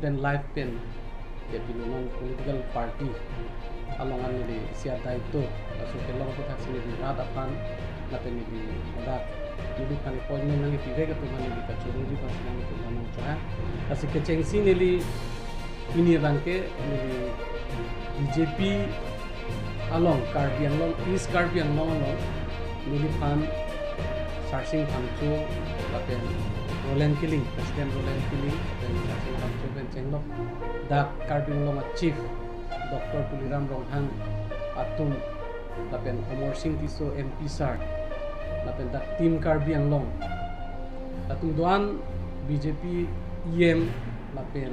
student life pen ke pinunong political party alongan ni siya daito so Kelong Aphuthak sini di rata pan na pen ni ada ni pan appointment nang ipige ka tuman ni ka chururi pas nang ko nang cha kasi ke chengsi ni ini Pherangke ni BJP along Karbi Anglong East Karbi Anglong ni pan sarsing pangchu lapen Roland Killing President Roland Killing lapen sarsing pangchu ben chenglok dak Karbi Anglong chief Dr. Tuliram Ronghang atum lapen Omor Singh Tiso MP sar lapen dak team Karbi Anglong atum doan BJP EM lapen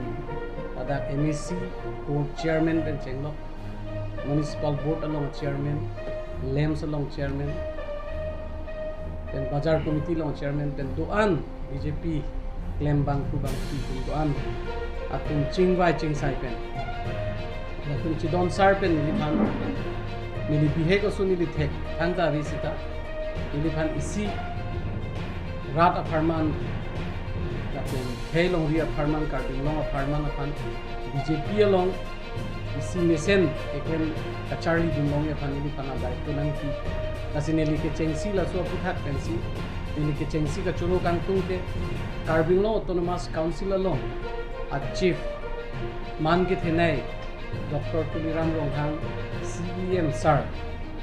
dak MEC board chairman ben chenglok municipal board along chairman LEMS along chairman dan Bazar Committee long chairman dan doan BJP claim bangku bangki doan atung chingwai chingsai pen atung chidon sar pen nilipan nilibihe ko sunili thek anta visita nilipan isi rat apartment atung Kelong ri apartment Karbi long apartment apan BJP along isi mesen eken Charlie Dunglong apan nilipan ada itu nanti kasi nili ke chengsi la so Aphuthak pensi nili ke chengsi ka churu kangtung te Karbi Anglong Autonomous Council along a chief man ke thenai Dr. Tuliram Ronghang CEM sir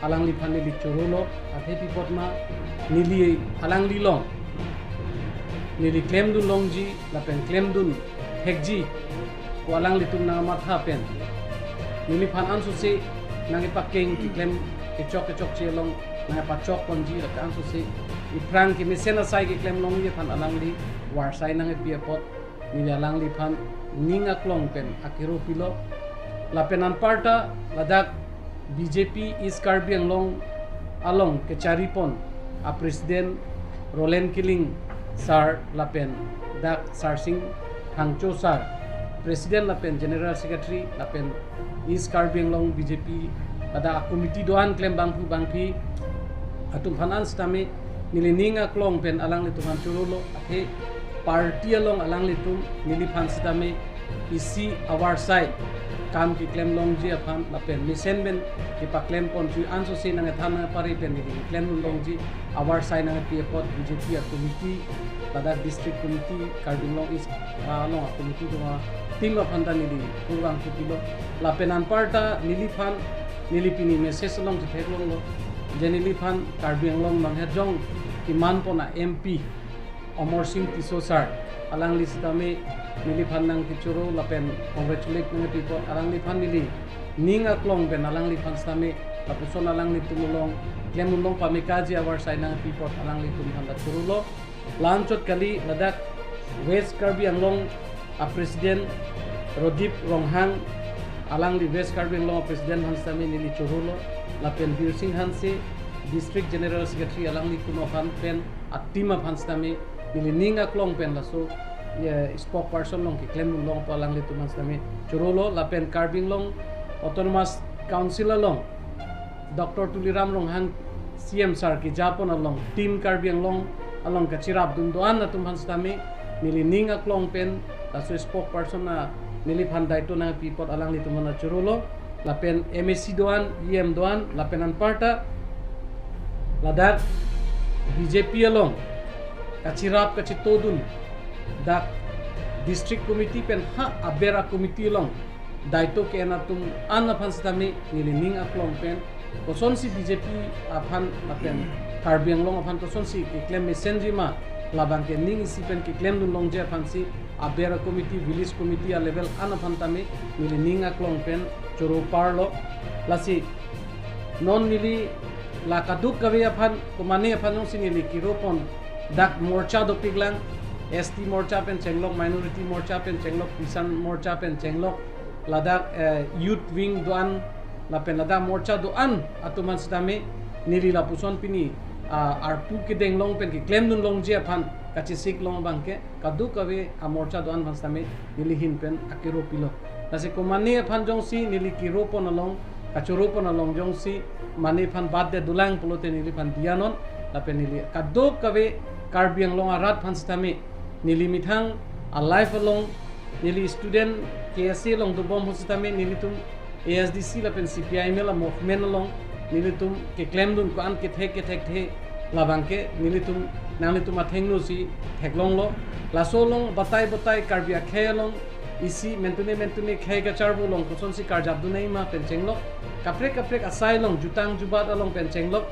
alang li phan nili churu lo athe pipotma nili alang li long nili claim dun longji la pen claim dun hekji ko alang li tum na matha pen nili phan ansu se nangi pakeng ki claim ke chok che long na pachok konji la kan so se I Pherangke mesen asai ke claim long ye phan alang li war sai nang e piapot ni alang li phan ninga klong pen akiro pilo la penan parta ladak BJP East Karbi Anglong along ke charipon a president Roland Killing sar la pen dak sarsing hangcho sar president la pen general secretary la pen East Karbi Anglong BJP ada committee doan claim bangpu bangpi atum phanan stame nilininga klong pen alang li tuman churulo athe party along alang li tum nili phan stame isi our side kam ki claim long ji aphan la pen misen ben ki pa claim pon ju anso se nang thana pare pen ni claim long ji our side nang pi pot BJP committee pada district committee Karbi Anglong is along committee to team of handa nili kurang kilo la penan parta nili phan nilipini message long to take long lo jenili phan Karbi Anglong manghejong kiman pona MP Omor Singh Tiso sar alang listame nili phan nang kichuro lapen congratulate nang people alang li phan nili ninga klong ben alang li phan stame apuson alang li tumulong klemulong pamikaji awar sai nang people alang li tum handa churulo lanchot kali ladak West Karbi Anglong a president Rodip Ronghang alang di West Karbi Anglong president hansami nili churulo lapen Bir Singh hanse district general secretary alang li kumafan pen atima hansami nili ninga klong pen laso spokesperson long ki claim long alang li tuman stami churulo lapen Karbi Anglong Autonomous Council along Dr. Tuliram Ronghang CM sar ki japon along team Karbi Anglong along kachirap dundoan na tumhan stami nili ninga klong pen laso spokesperson na niliphan daito na pipot alang li tumana churulo lapen MEC doan EM doan lapenan parta ladak BJP along kachirap kachitodun dak district committee pen ha abera committee along daito ke anatum anaphan stami nilining aklong pen koson si BJP aphan lapen Karbi Anglong aphan koson si ke claim messenger ma labang ke ning si pen ke claim dun long je aphan si abera committee village committee a level anafantame nili ninga klong pen choro parlo lasi non nili la kaduk kawe aphan kumani aphan si nili kiropon dak morcha do piglang ST morcha pen chenglok minority morcha pen chenglok kisan morcha pen chenglok ladak youth wing doan la pen ladak morcha doan atuman stame nili la puson pini arpu ke denglong pen ki claim dun long je aphan kachi sik long bangke kadu kawe amorcha doan bangstame nili hin pen akiro pilo nase ko mani phan jongsi nili kiro pon along kachuro pon along jongsi mani phan bad de dulang pulote nili phan dianon lape nili kadu kawe Karbi Anglong arat phan stame nili mithang a life along nili student KSC long do bom hositame nili tum ASDC la pen CPI la movement long nili tum ke claim dun ko an ke the labangke nili tum nang tum athengnu si theklong lo la so long batai karbia khelong isi mentune khai ka charbu long koson si karjab du nei ma pencheng lo kaprek asai long jutang jubat along pencheng lo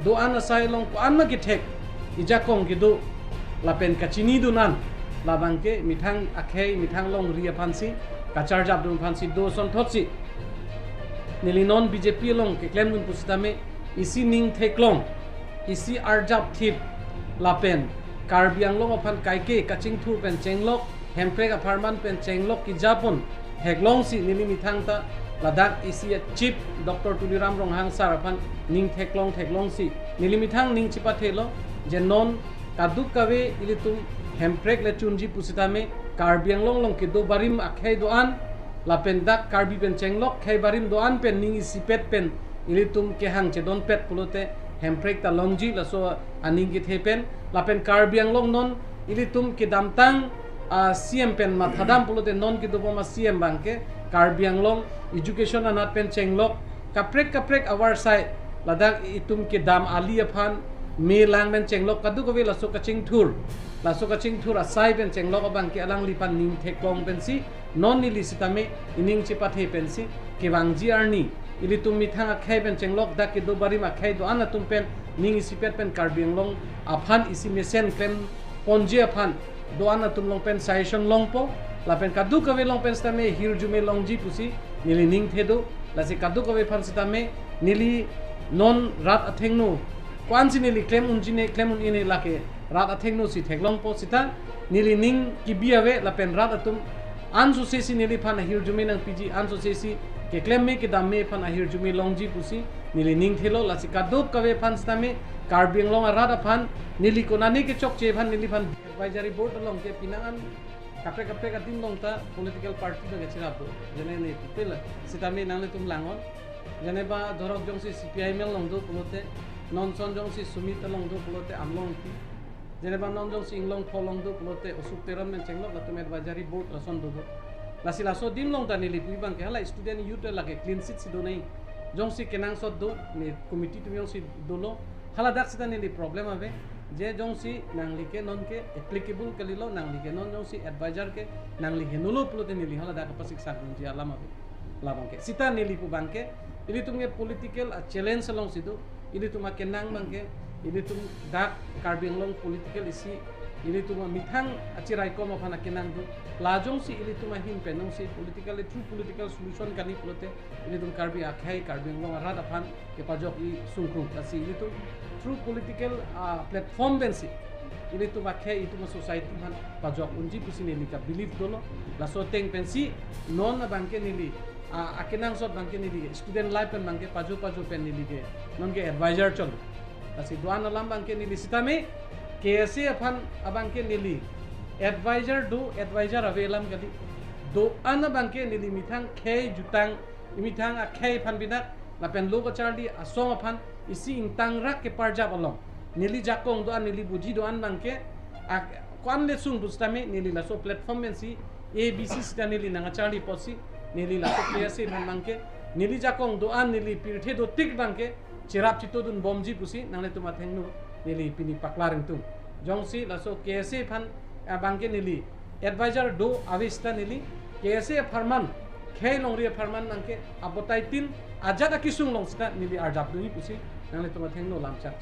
do an asai long ko an ma ki thek ijakong ki do la pen kachini du nan labangke mithang akhei mithang long ria phansi kachar jab dun phansi do son thotsi nili non BJP long ke claim dun pusitame isi ning theklong isi arjab thip lapen karbiang long aphan kaike kaching thur pen chenglok hemprek aparman pen chenglok ki japon heglong si nili mithang ta ladak isi chief Dr. Tuliram Ronghang sar aphan ning theklong si nili mithang ning chipa thelo je non kaduk kawe ilitum hemprek le chunji pusitame karbiang long ki do barim akhei doan lapen dak karbi pen chenglok khei barim doan pen ning isi pet pen ilitum ke hang che don pet pulote hemprek ta longji la so aning ki thepen lapen karbiang long non ilitum ki damtang CM pen ma thadam pulote non ki dobo ma CM bangke karbiang long education anat pen chenglok kaprek awar sai ladak itum ki dam ali aphan me lang pen chenglok kadu ko la so kaching thur asai pen chenglok bangke alang lipan ning theklong pen si non ni lisitame ining chipa the pen si ki wangji arni ili tum mithang akhai pen chenglok dak ki do bari ma khai do ana tum pen ning isipet pen karbiang long aphan isi mesen pen ponje aphan do ana tum long pen saison long po la pen kadu kawe long pen stame hirjume longji pusi nili ning thedo la se kadu kawe phan sitame nili non rat athengno kwansi nili claim unine lake rat athengno si theklong po sita nili ning kibiawe la pen rat atum ansu sesi nili phan hirjume nang piji ansu sesi ke claim me ke damme phan hirjume longji pusi nili ning thelo la se kadu kawe phan stame karbiang long rat aphan nili konani ke chok che phan nili phan advisory board long ke pinangan kaprek ating long ta political party to gechira po jene ne pil sitame nang le tum langon jene ba dorok jong si CPI mel long do pulote non son jong si sumit long do pulote amlong ti jene ba non jong si inglong pholong do pulote usuk teram men chenglok la tum advisory board la son do la sila so dim long ta nili pi bang ke hala student youth la ke clean sheet si do nei jong si kenang so do ni committee tum jong si do lo hala dak sita nili problem ave je jong si nangli ke non ke applicable kalilo nangli ke non jong si advisor ke nangli ke nulo pulote nili hala dak pasik sak ji alam ave labang ke sita nili pu bangke ini tumge political challenge long situ ini tuma kenang bangke ini tum dak karbiang long political isi ini tuma mithang achirai ko ma phana kenang du lajong si ini tuma him penong si true political solution kani pulote ini tum karbi akhai karbiang long rada phan ke pajok i sungkrung asi ini tum true political platform bensi ini tu makai itu society man pajok unji pusi nili ka believe dolo la so teng pensi non bangke nili akenang sot bangke nili student life pen bangke pajok pen nili ke non ke advisor chol asi duan lam bangke nili sitame KSC aphan abangke nili advisor avelam kadi do ana bangke nili mithang khei jutang mithang a khei phan binak la pen lo chardi asong aphan isi intang rak ke parjab along nili jakong doan nili buji doan bangke kwan le sung bustame nili la so platform men si ABC sta nili nanga charli posi nili la so KSC bangke nili jakong doan nili pirthe do tik bangke chirap chito dun bomji pusi nangle tuma thengnu nili pini paklaring tung jongsi la so KSC phan bangke nili advisor do avista nili KSC farman khei longri farman bangke abotai tin ajada kisung long sta nili arjab dui pusi nangle tuma thengno lam chak